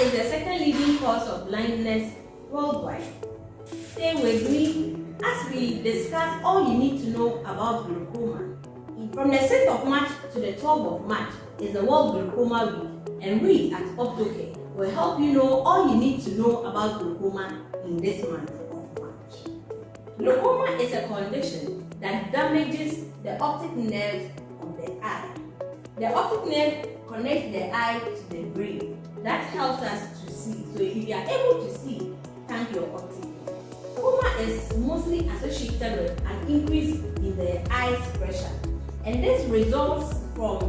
is the second leading cause of blindness worldwide. Stay with me as we discuss all you need to know about glaucoma. From the 6th of March to the 12th of March is the World Glaucoma Week, and we at Optocare will help you know all you need to know about glaucoma in this month of March. Glaucoma is a condition that damages the optic nerve of the eye. The optic nerve connects the eye to the brain. That helps us to see. So if you are able to see, thank your optic nerve. Glaucoma is mostly associated with an increase in the eye's pressure, and this results from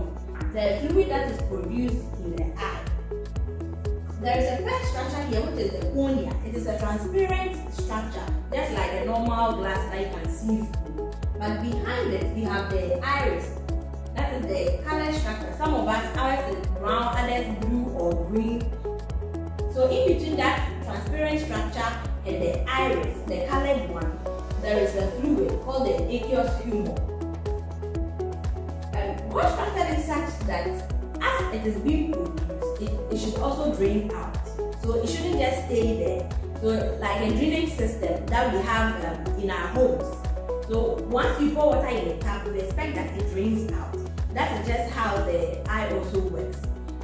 the fluid that is produced in the eye. There is a first structure here, which is the cornea. It is a transparent structure, just like a normal glass that you can see through. But behind it, we have the iris. That is the color structure. Some of us, ours is brown, others blue or green. So in between that transparent structure and the iris, the colored one, there is a fluid called the aqueous humor. Constructed is such that as it is being produced, it should also drain out. So it shouldn't just stay there. So like a drainage system that we have in our homes. So once you pour water in the tap, we expect that it drains out. That is just how the eye also works.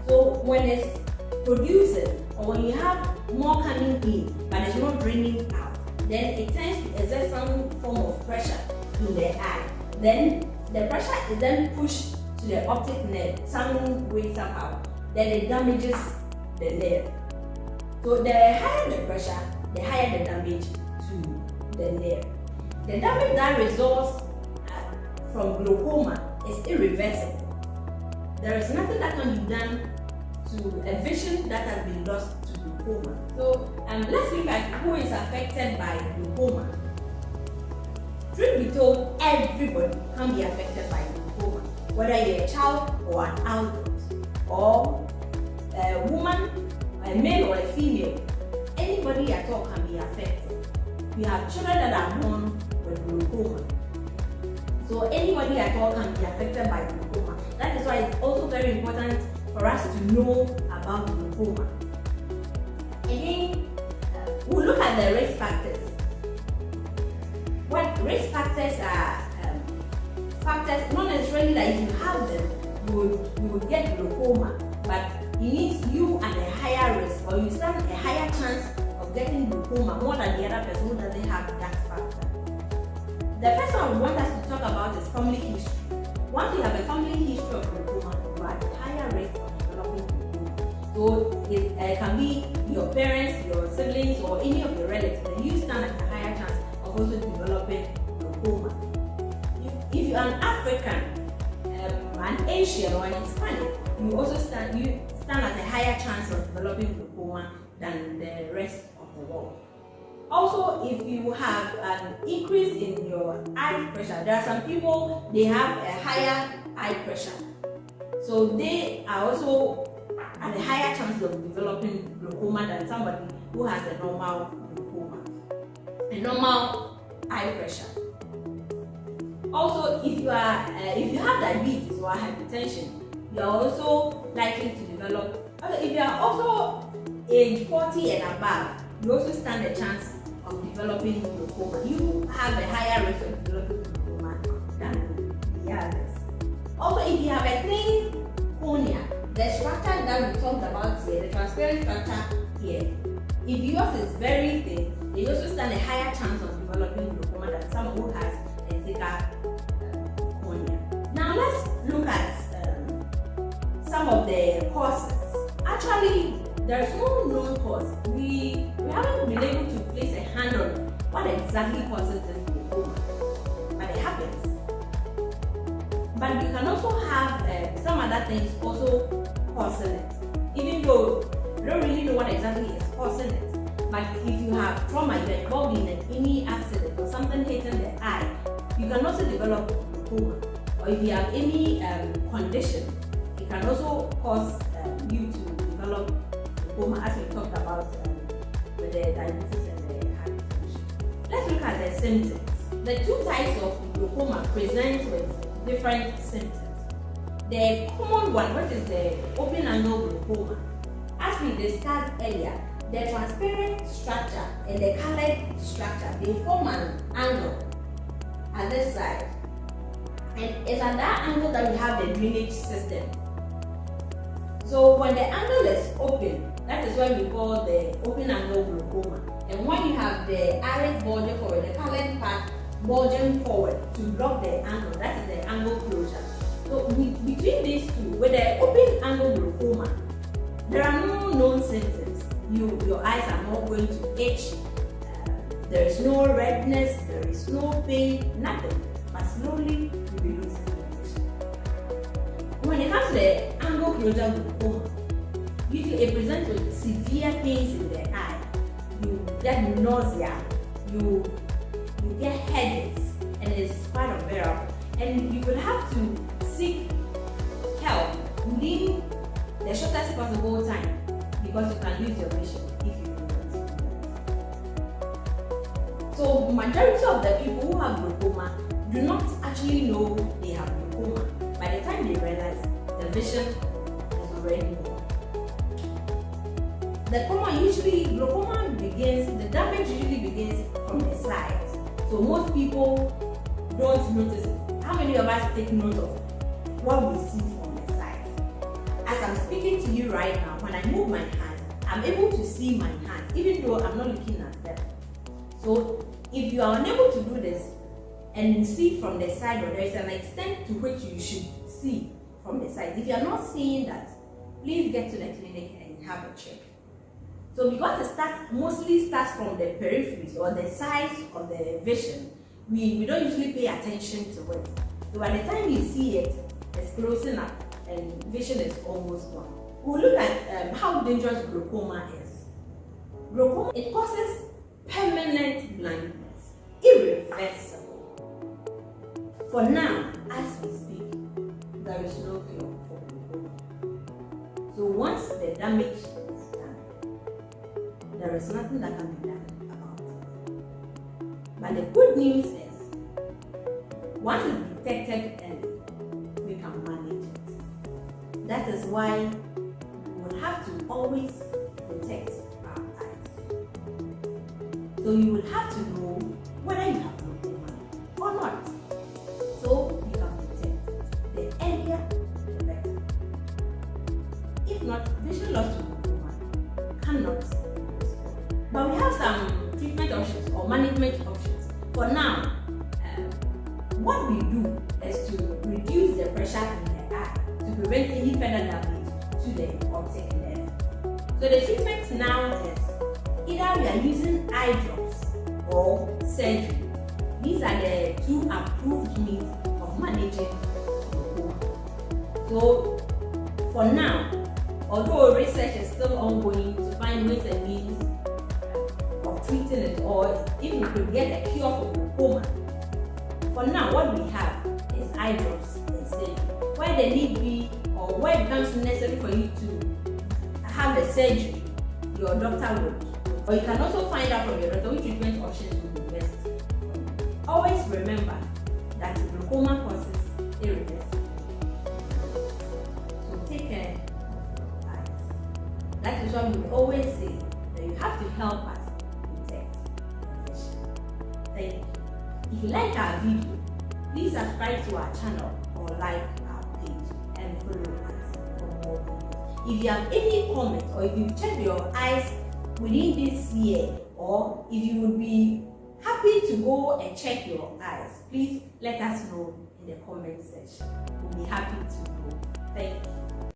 So when it's producing, or when you have more coming in, but it's not draining out, then it tends to exert some form of pressure in the eye. Then the pressure is then pushed to the optic nerve some way somehow. Then it damages the nerve. So the higher the pressure, the higher the damage to the nerve. The damage that results from glaucoma is irreversible. There is nothing that can be done to a vision that has been lost to glaucoma. So let's look at who is affected by glaucoma. Truth be told, everybody can be affected by glaucoma, whether you're a child or an adult, or a woman, a male or a female. Anybody at all can be affected. We have children that are born with glaucoma. So anybody at all can be affected by glaucoma. That is why it's also very important for us to know about glaucoma. Again, we'll look at the risk factors. What risk factors are factors, not necessarily that if you have them, you will get glaucoma, but it means you at a higher risk, or you stand a higher chance of getting glaucoma more than the other person who doesn't have that factor. The first one we want us to talk about is family history. Once you have a family history of glaucoma, you are at a higher risk of developing glaucoma. So it can be your parents, your siblings, or any of your relatives, and you stand at a higher chance of also developing glaucoma. If you are an African, an Asian, or an Hispanic, you also stand at a higher chance of developing glaucoma than the rest of the world. Also, if you have an increase in your eye pressure, there are some people, they have a higher eye pressure. So they are also at a higher chance of developing glaucoma than somebody who has a normal glaucoma, a normal eye pressure. Also, if you have diabetes or hypertension, you are also likely to develop. If you are also age 40 and above, you also stand a chance of developing glaucoma. You have a higher risk of developing glaucoma than the others. Also, if you have a thin cornea, the structure that we talked about here, the transparent structure here, if yours is very thin, you also stand a higher chance of developing glaucoma than someone who has a thicker cornea. Now let's look at some of the causes. Actually, there is no known cause. We haven't been able to place a hand on what exactly causes this glaucoma, but it happens. But you can also have some other things also causing it, even though you don't really know what exactly is causing it. But if you have trauma, you're involved in any accident or something hitting the eye, you can also develop glaucoma. Or if you have any condition, it can also cause you to develop glaucoma, as we talked about with the diabetes and the hypertension. Let's look at the symptoms. The two types of glaucoma present with different symptoms. The common one, which is the open angle glaucoma, as as we discussed earlier, the transparent structure and the colored structure, they form an angle at this side. And it's at that angle that we have the drainage system. So when the angle is open, that is what we call the open angle glaucoma. And when you have the iris bulging forward, the colored part bulging forward to block the angle, that is the angle closure. So between these two, with the open angle glaucoma, there are no known symptoms. Your eyes are not going to itch, there is no redness, there is no pain, nothing. But slowly you will lose your vision. When it comes to the angle closure glaucoma, usually it presents with severe pains in the eye. You get nausea, you get headaches, and it's quite unbearable. And you will have to seek help within the shortest possible time, because you can lose your vision if you do not. So majority of the people who have glaucoma do not actually know they have glaucoma. By the time they realize, the vision is already gone. The damage usually begins from the sides. So most people don't notice it. How many of us take note of what we see from the sides? As I'm speaking to you right now, when I move my hand, I'm able to see my hand, even though I'm not looking at them. So if you are unable to do this and you see from the side, or there is an extent to which you should see from the side, if you are not seeing that, please get to the clinic and have a check. So because it mostly starts from the peripheries or the sides of the vision, we don't usually pay attention to it. So by the time you see it, it's closing up and vision is almost gone. We'll look at how dangerous glaucoma is. Glaucoma, it causes permanent blindness, irreversible. For now, as we speak, there is no cure for glaucoma. So once the damage is done, there is nothing that can be done about it. But the good news is, once it's detected early, we can manage it. That is why we will have to always protect our eyes. So you will have to know whether you have glaucoma or not. So you can protect. The earlier, the better. If not, vision loss to glaucoma cannot be restored. But we have some treatment options or management options. For now, what we do is to reduce the pressure in the eye to prevent any further damage to the optic nerve. So the treatment now is either we are using eye drops or surgery. These are the two approved means of managing glaucoma. So for now, although research is still ongoing to find ways and means of treating it, or if we could get a cure for glaucoma, for now what we have is eye drops and surgery. Where the need be, or where it becomes necessary for you to have a surgery, your doctor would. Or you can also find out from your doctor which treatment options would be best. Always remember that glaucoma causes irreversible. So take care of your eyes. That is why we always say that you have to help us protect your vision. Thank you. If you like our video, please subscribe to our channel or like our page and follow us for more videos. If you have any comments, or if you've checked your eyes within this year, or if you would be happy to go and check your eyes, please let us know in the comment section. We'll be happy to know. Thank you.